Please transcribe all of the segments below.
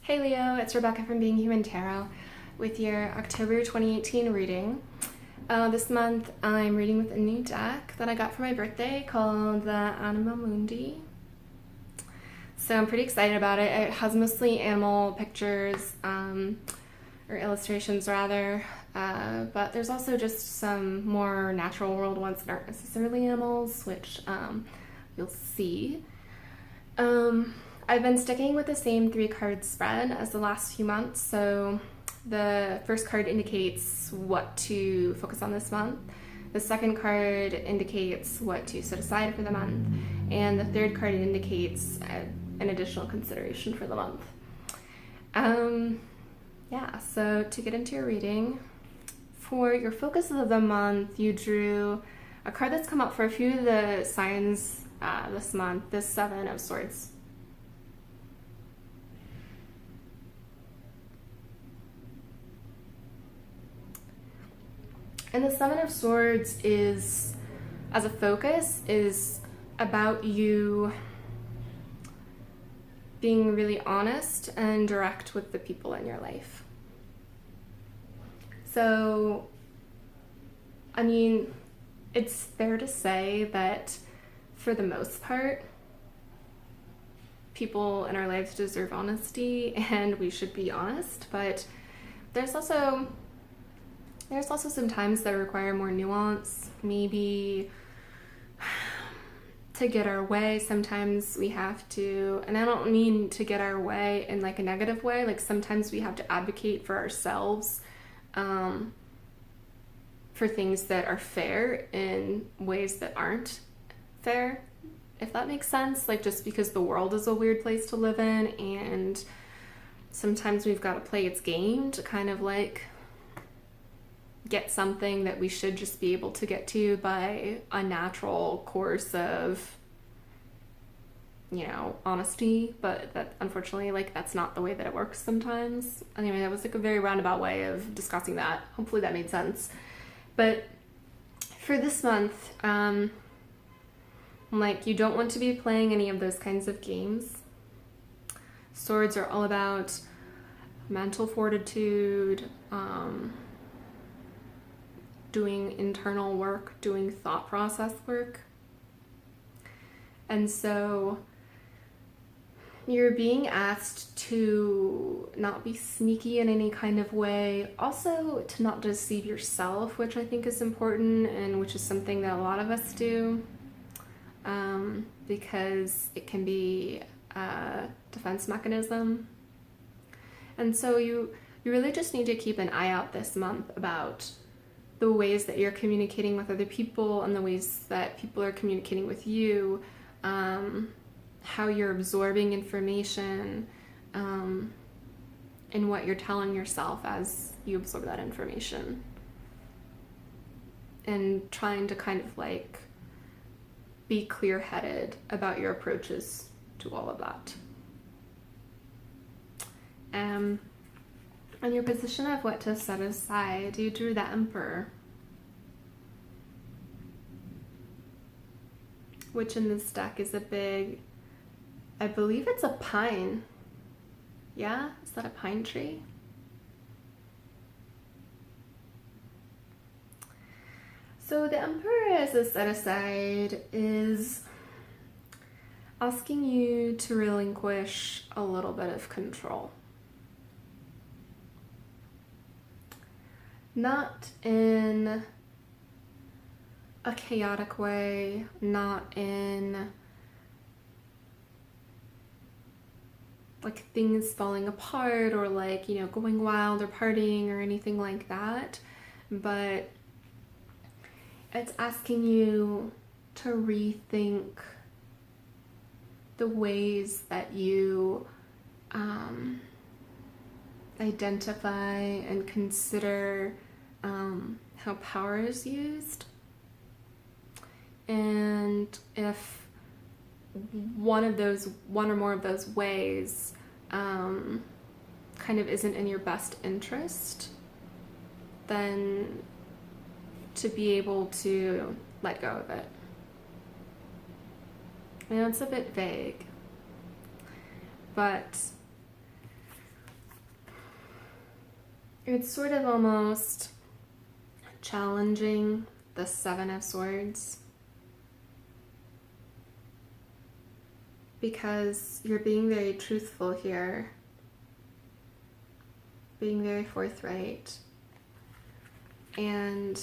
Hey Leo, it's Rebecca from Being Human Tarot with your October 2018 reading. This month I'm reading with a new deck that I got for my birthday called the Anima Mundi. So I'm pretty excited about it. It has mostly animal pictures, or illustrations rather, but there's also just some more natural world ones that aren't necessarily animals, which you'll see. I've been sticking with the same 3-card spread as the last few months, so the first card indicates what to focus on this month, the second card indicates what to set aside for the month, and the third card indicates an additional consideration for the month. So to get into your reading, for your focus of the month, you drew a card that's come up for a few of the signs this month, the 7 of Swords. And the 7 of Swords is, as a focus, is about you being really honest and direct with the people in your life. So, I mean, it's fair to say that for the most part, people in our lives deserve honesty and we should be honest, but there's also some times that require more nuance. Maybe to get our way, sometimes we have to, and I don't mean to get our way in like a negative way, like sometimes we have to advocate for ourselves for things that are fair in ways that aren't fair, if that makes sense. Like just because the world is a weird place to live in, and sometimes we've got to play its game to kind of like get something that we should just be able to get to by a natural course of, honesty, but that unfortunately, like, that's not the way that it works sometimes. Anyway, that was like a very roundabout way of discussing that. Hopefully that made sense. But for this month, you don't want to be playing any of those kinds of games. Swords are all about mental fortitude, doing internal work, doing thought process work. And so you're being asked to not be sneaky in any kind of way. Also, to not deceive yourself, which I think is important and which is something that a lot of us do, because it can be a defense mechanism. And so you really just need to keep an eye out this month about the ways that you're communicating with other people and the ways that people are communicating with you, how you're absorbing information, and what you're telling yourself as you absorb that information. And trying to kind of like be clear-headed about your approaches to all of that. On your position of what to set aside, you drew the Emperor, which in this deck is a big, I believe it's a pine. Yeah? Is that a pine tree? So the Emperor as a set aside is asking you to relinquish a little bit of control. Not in a chaotic way, not in like things falling apart or like, going wild or partying or anything like that, but it's asking you to rethink the ways that you identify and consider how power is used. And if one or more of those ways kind of isn't in your best interest, then to be able to let go of it. I know it's a bit vague, but it's sort of almost challenging the Seven of Swords, because you're being very truthful here, being very forthright, and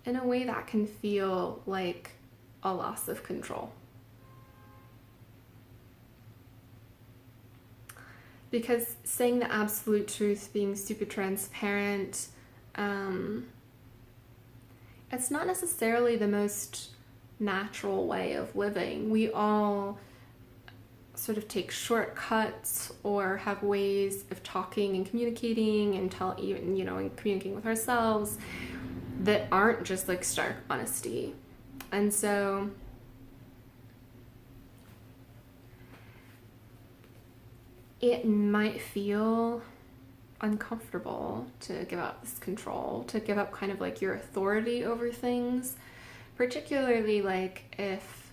in a way that can feel like a loss of control. Because saying the absolute truth, being super transparent, it's not necessarily the most natural way of living. We all sort of take shortcuts or have ways of talking and communicating and and communicating with ourselves that aren't just like stark honesty. And so it might feel uncomfortable to give up this control, to give up kind of like your authority over things, particularly like if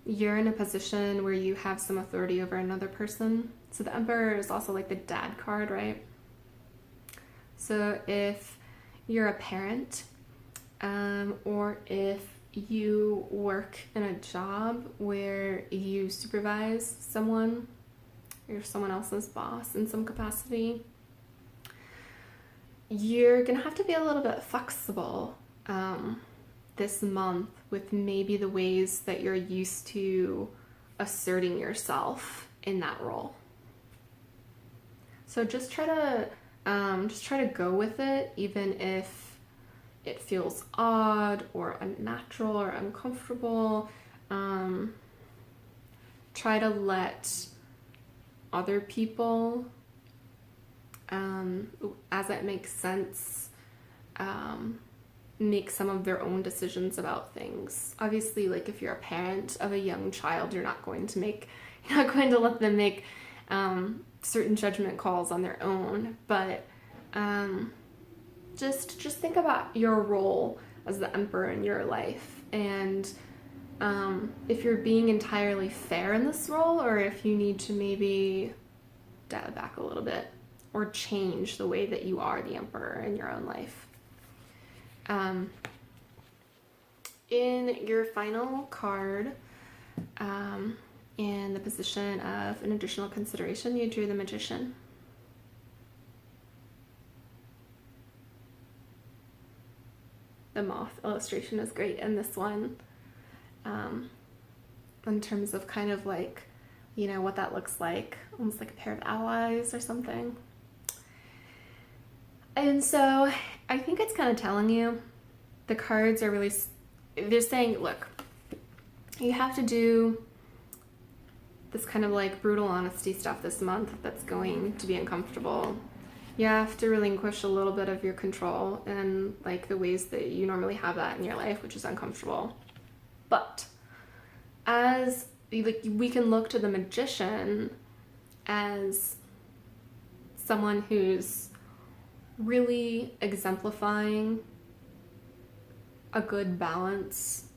you're in a position where you have some authority over another person. So the Emperor is also like the dad card, right? So if you're a parent, or if you work in a job where you supervise someone, you're someone else's boss in some capacity, you're gonna have to be a little bit flexible this month with maybe the ways that you're used to asserting yourself in that role. So just try to go with it, even if it feels odd or unnatural or uncomfortable. Try to let other people, as it makes sense, make some of their own decisions about things. Obviously, like if you're a parent of a young child, you're not going to let them make certain judgment calls on their own, but just think about your role as the Emperor in your life, and if you're being entirely fair in this role, or if you need to maybe dial back a little bit or change the way that you are the Emperor in your own life. In your final card, in the position of an additional consideration, you drew the Magician. The moth illustration is great in this one, in terms of kind of like, what that looks like, almost like a pair of allies or something. And so I think it's kind of telling you, the cards are really, they're saying, look, you have to do this kind of like brutal honesty stuff this month that's going to be uncomfortable. You have to relinquish a little bit of your control and like the ways that you normally have that in your life, which is uncomfortable. But as we can look to the Magician as someone who's really exemplifying a good balance,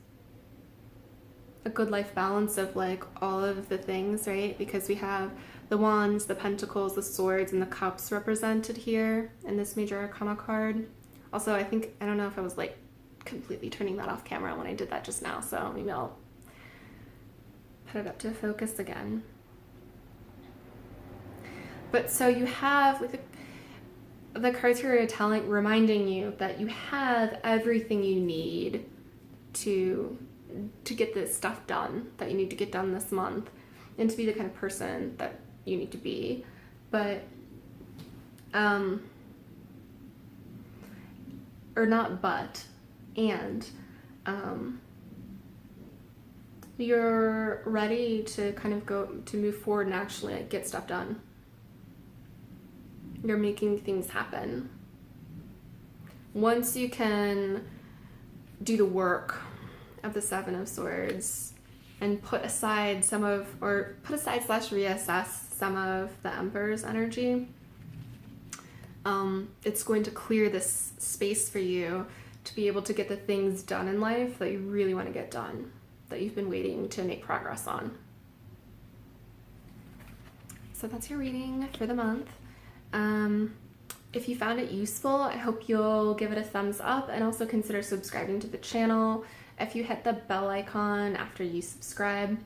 a good life balance of like all of the things, right? Because we have the Wands, the Pentacles, the Swords, and the Cups represented here in this Major Arcana card. Also, I don't know if I was like completely turning that off camera when I did that just now, so maybe I'll put it up to focus again. But so you have, with the cards here are reminding you that you have everything you need to get this stuff done that you need to get done this month, and to be the kind of person that you need to be. But or not but, and you're ready to kind of move forward and actually like get stuff done. You're making things happen. Once you can do the work of the Seven of Swords and put aside reassess some of the Emperor's energy, it's going to clear this space for you to be able to get the things done in life that you really want to get done, that you've been waiting to make progress on. So that's your reading for the month. If you found it useful, I hope you'll give it a thumbs up and also consider subscribing to the channel. If you hit the bell icon after you subscribe,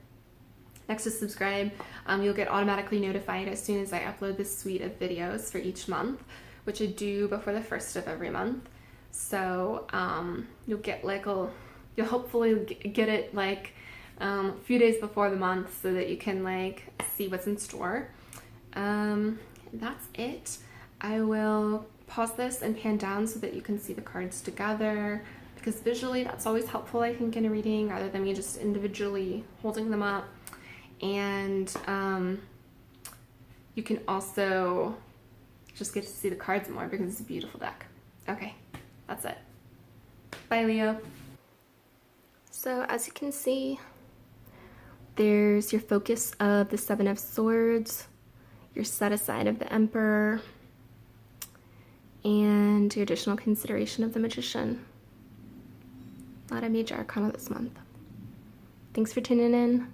next to subscribe, you'll get automatically notified as soon as I upload this suite of videos for each month, which I do before the 1st of every month. So you'll get you'll hopefully get it like a few days before the month so that you can like see what's in store. That's it. I will pause this and pan down so that you can see the cards together, because visually that's always helpful, I think, in a reading rather than me just individually holding them up. And you can also just get to see the cards more because it's a beautiful deck. Okay, that's it. Bye, Leo. So as you can see, there's your focus of the Seven of Swords, your set aside of the Emperor, and your additional consideration of the Magician. A lot of major arcana this month. Thanks for tuning in.